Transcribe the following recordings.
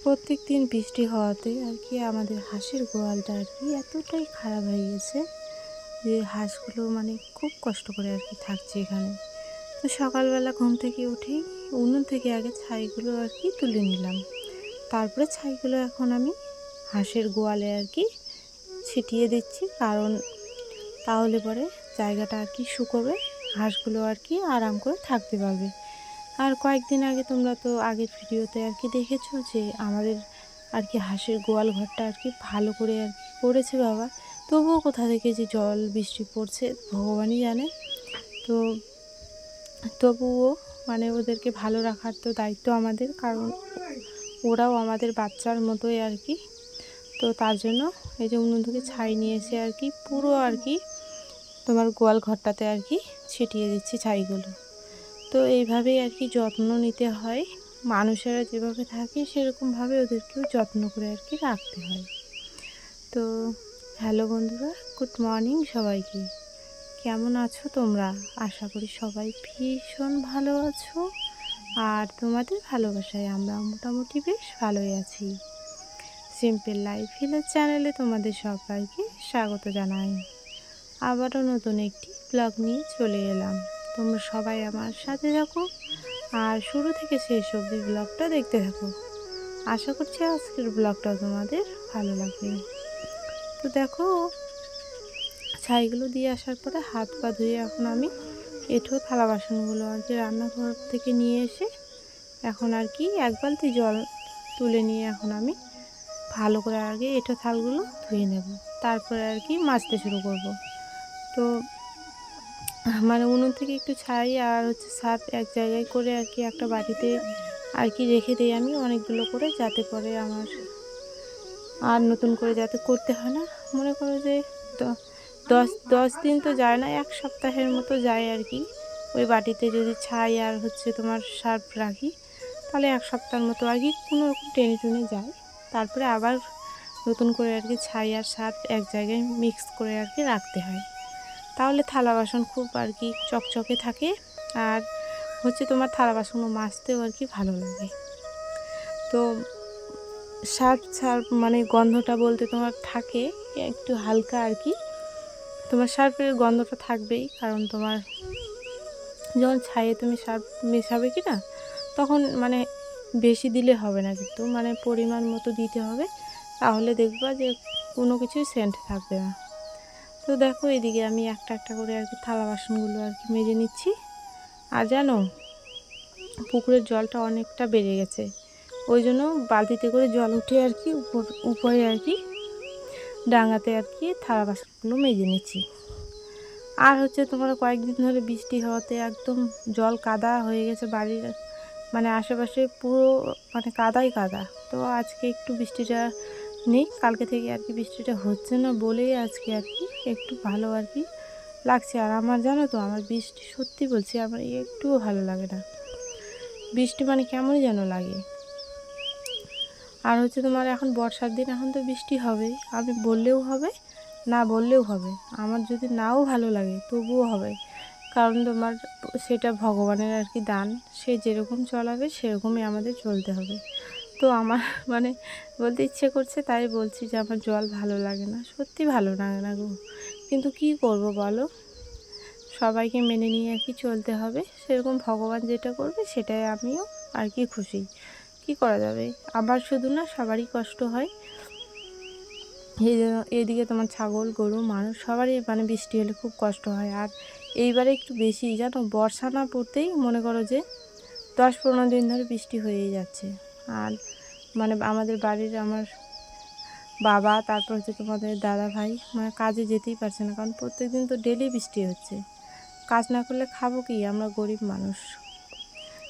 প্রত্যেক দিন বৃষ্টি হওয়াতে আর কি আমাদের হাঁসের গোয়ালটা আর কি এতটাই খারাপ হয়ে গেছে যে হাঁসগুলো মানে খুব কষ্ট করে আর কি থাকছে এখানে। তো সকালবেলা ঘুম থেকে উঠেই উনুন থেকে আগে ছাইগুলো আর কি তুলে নিলাম, তারপরে ছাইগুলো এখন আমি হাঁসের গোয়ালে আর কি ছিটিয়ে দিচ্ছি, কারণ তাহলে পরে জায়গাটা আর কি শুকোবে, হাঁসগুলো আর কি আরাম করে থাকতে পারবে। আর কয়েকদিন আগে তোমরা তো আগের ভিডিওতে আর কি দেখেছো যে আমাদের আর কি হাঁসের গোয়াল ঘরটা আর কি ভালো করে আর কি করেছে বাবা, তবুও কোথা থেকে যে জল বৃষ্টি পড়ছে ভগবানই জানে। তো তবুও মানে ওদেরকে ভালো রাখার তো দায়িত্ব আমাদের, কারণ ওরাও আমাদের বাচ্চার মতোই আর কি। তো তার জন্য এই যে উনুন থেকে ছাই নিয়ে এসে আর কি পুরো আর কি তোমার গোয়াল ঘরটাতে আর কি ছিটিয়ে দিচ্ছি ছাইগুলো। তো এইভাবেই আর কি যত্ন নিতে হয়, মানুষেরা যেভাবে থাকে সেরকমভাবে ওদেরকেও যত্ন করে আর কি রাখতে হয়। তো হ্যালো বন্ধুরা, গুড মর্নিং সবাইকে। কেমন আছো তোমরা? আশা করি সবাই ভীষণ ভালো আছো, আর তোমাদের ভালোবাসায় আমরা মোটামুটি বেশ ভালোই আছি। সিম্পল লাইফ ভিলেজ চ্যানেলে তোমাদের সবাইকে স্বাগত জানাই। আবারও নতুন একটি ব্লগ নিয়ে চলে এলাম। তোমরা সবাই আমার সাথে থাকো আর শুরু থেকে শেষ অবধি ব্লগটা দেখতে থাকো। আশা করছি আজকের ব্লগটা তোমাদের ভালো লাগবে। তো দেখো, ছাইগুলো দিয়ে আসার পরে হাত পা ধুয়ে এখন আমি এঁঠো থালা বাসনগুলো আর কি রান্নাঘর থেকে নিয়ে এসে এখন আর কি এক বালতি জল তুলে নিয়ে এখন আমি ভালো করে আগে এঁঠো থালগুলো ধুয়ে নেব, তারপরে আর কি মাজতে শুরু করব। তো মানে উনুন থেকে একটু ছাই আর হচ্ছে সার্ফ এক জায়গায় করে আর কি একটা বাটিতে আর কি রেখে দিই আমি অনেকগুলো করে, যাতে করে আমার আর নতুন করে যাতে করতে হয় না। মনে করো যে দশ দিন তো যায় না, এক সপ্তাহের মতো যায় আর কি। ওই বাটিতে যদি ছাই আর হচ্ছে তোমার সার্ফ রাখি তাহলে এক সপ্তাহের মতো আর কি কোনো রকম টেনে টুনে যায়। তারপরে আবার নতুন করে আর কি ছাই আর সার্ফ এক জায়গায় মিক্স করে আর কি রাখতে হয়, তাহলে থালা বাসন খুব আর কি চকচকে থাকে, আর হচ্ছে তোমার থালা বাসনও মাজতেও আর কি ভালো লাগে। তো সার্ফ মানে গন্ধটা বলতে তোমার থাকে একটু হালকা আর কি, তোমার সার্ফের গন্ধটা থাকবেই, কারণ তোমার যখন ছাইয়ে তুমি সার্ফ মেশাবে কি না, তখন মানে বেশি দিলে হবে না, কিন্তু মানে পরিমাণ মতো দিতে হবে, তাহলে দেখবা যে কোনো কিছুই সেন্ট থাকবে না। তো দেখো এদিকে আমি একটা একটা করে আর কি থালা বাসনগুলো আর কি মেজে নিচ্ছি। আর জানো, পুকুরের জলটা অনেকটা বেড়ে গেছে, ওই জন্য বালতিতে করে জল উঠে আর কি উপরে আর কি ডাঙাতে আর কি থালা বাসনগুলো মেজে নিচ্ছি। আর হচ্ছে তোমার কয়েকদিন ধরে বৃষ্টি হওয়াতে একদম জল কাদা হয়ে গেছে বাড়ির মানে আশেপাশে, পুরো মানে কাদাই কাদা। তো আজকে একটু বৃষ্টিটা নেই, কালকে থেকে আর কি বৃষ্টিটা হচ্ছে না বলেই আজকে আর কি একটু ভালো আর কি লাগছে। আর আমার জানো তো, আমার বৃষ্টি সত্যি বলছি আমার একটুও ভালো লাগে না, বৃষ্টি মানে কেমনই যেন লাগে। আর হচ্ছে তোমার এখন বর্ষার দিন, এখন তো বৃষ্টি হবেই, আমি বললেও হবে না বললেও হবে, আমার যদি নাও ভালো লাগে তবুও হবে, কারণ তোমার সেটা ভগবানের আর কি দান, সে যেরকম চলাবে সেরকমই আমাদের চলতে হবে। তো আমার মানে বলতে ইচ্ছে করছে তাই বলছি যে আমার জল ভালো লাগে না, সত্যি ভালো লাগে না গো, কিন্তু কি করব বলো, সবাইকে মেনে নিয়ে আর কি চলতে হবে, সেরকম ভগবান যেটা করবে সেটাই আমিও আর কি খুশি, কি করা যাবে। আবার শুধু না, সবারই কষ্ট হয়। এদিকে তোমার ছাগল গরু মানুষ সবারই মানে বৃষ্টি হলে খুব কষ্ট হয়। আর এইবারে একটু বেশি জানো, বর্ষা না পড়তেই মনে করো যে 10-15 দিন ধরে বৃষ্টি হয়েই যাচ্ছে। আর মানে আমাদের বাড়ির আমার বাবা, তারপর হচ্ছে তোমাদের দাদা ভাই মানে কাজে যেতেই পারছে না, কারণ প্রত্যেক দিন তো ডেলি বৃষ্টি হচ্ছে, কাজ না করলে খাবো কি, আমরা গরিব মানুষ,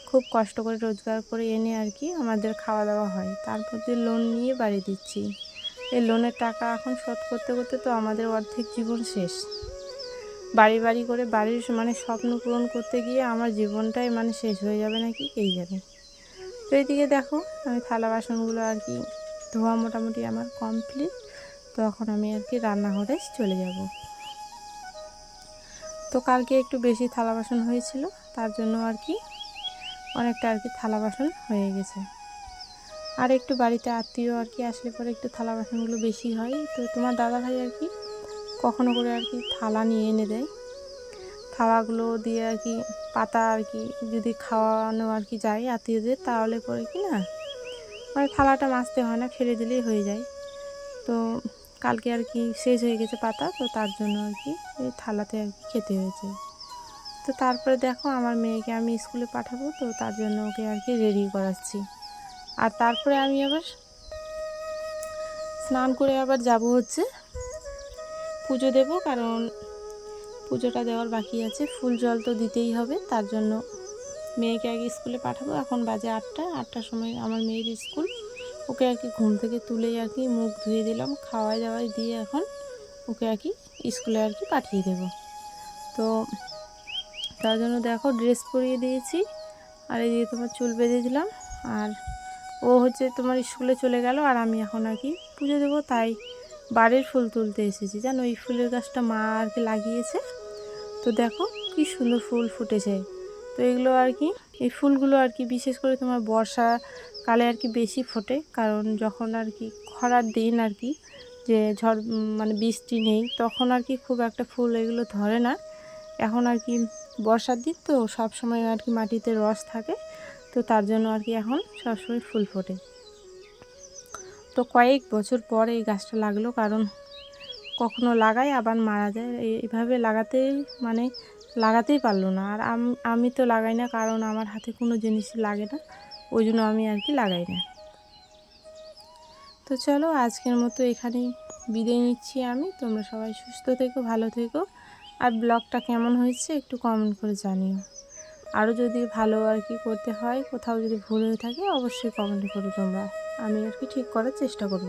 খুব কষ্ট করে রোজগার করে এনে আর কি আমাদের খাওয়া দাওয়া হয়, তারপর দিয়ে লোন নিয়ে বাড়ি দিচ্ছি। এই লোনের টাকা এখন শোধ করতে করতে তো আমাদের অর্ধেক জীবন শেষ, বাড়ি বাড়ি করে বাড়ির মানে স্বপ্ন পূরণ করতে গিয়ে আমার জীবনটাই মানে শেষ হয়ে যাবে নাকি কে জানে। তো এইদিকে দেখো, আমি থালা বাসনগুলো আর কি ধোয়া মোটামুটি আমার কমপ্লিট, তো এখন আমি আর কি রান্নাঘরে চলে যাব। তো কালকে একটু বেশি থালা বাসন হয়েছিল, তার জন্য আর কি অনেকটা আর কি থালা বাসন হয়ে গেছে। আর একটু বাড়িতে আত্মীয় আর কি আসলে পরে একটু থালা বাসনগুলো বেশি হয়। তো তোমার দাদাভাই আর কি কখনো করে আর কি থালা নিয়ে এনে দেয়, থালাগুলো দিয়ে আর কি পাতা আর কি যদি খাওয়ানো আর কি যায় আত্মীয়দের, তাহলে পরে কি না মানে থালাটা মাজতে হয় না, ফেলে দিলেই হয়ে যায়। তো কালকে আর কি শেষ হয়ে গেছে পাতা, তো তার জন্য আর কি এই থালাতে আর কি খেতে হয়েছে। তো তারপরে দেখো আমার মেয়েকে আমি স্কুলে পাঠাবো, তো তার জন্য ওকে আর কি রেডি করাচ্ছি। আর তারপরে আমি আবার স্নান করে আবার যাব হচ্ছে পুজো দেব, কারণ পুজোটা দেওয়ার বাকি আছে, ফুল জল তো দিতেই হবে। তার জন্য মেয়েকে আগে স্কুলে পাঠাবো। এখন বাজে 8টার সময় আমার মেয়ের স্কুল। ওকে আর কি ঘুম থেকে তুলেই আর কি মুখ ধুয়ে দিলাম, খাওয়াই দাওয়াই দিয়ে এখন ওকে আর কি স্কুলে আর কি পাঠিয়ে দেব। তো তার জন্য দেখো ড্রেস পরিয়ে দিয়েছি, আর এই দিয়ে তোমার চুল বেঁধে দিলাম। আর ও হচ্ছে তোমার স্কুলে চলে গেল, আর আমি এখন আর কি পুজো দেবো, তাই বাড়ির ফুল তুলতে এসেছি। জানো এই ফুলের গাছটা মা আর কি লাগিয়েছে, তো দেখো কি সুন্দর ফুল ফুটেছে। তো এগুলো আর কি এই ফুলগুলো আর কি বিশেষ করে তোমার বর্ষাকালে আর কি বেশি ফোটে, কারণ যখন আর কি খরার দিন আর কি যে ঝড় মানে বৃষ্টি নেই, তখন আর কি খুব একটা ফুল এগুলো ধরে না। এখন আর কি বর্ষার দিন তো সব সময় আর কি মাটিতে রস থাকে, তো তার জন্য আর কি এখন সবসময় ফুল ফোটে। তো কয়েক বছর পর এই গাছটা লাগলো, কারণ কখনো লাগাই আবার মারা যায়, এইভাবে মানে লাগাতেই পারলো না। আর আমি তো লাগাই না, কারণ আমার হাতে কোনো জিনিসই লাগে না, ওই জন্য আমি আর কি লাগাই না। তো চলো আজকের মতো এখানেই বিদায় নিচ্ছি আমি। তোমরা সবাই সুস্থ থেকো, ভালো থেকো। আর ব্লগটা কেমন হয়েছে একটু কমেন্ট করে জানিও। আরও যদি ভালো আর কি করতে হয়, কোথাও যদি ভুল হয়ে থাকে অবশ্যই কমেন্ট করো তোমরা, আমি আর কি ঠিক করার চেষ্টা করব।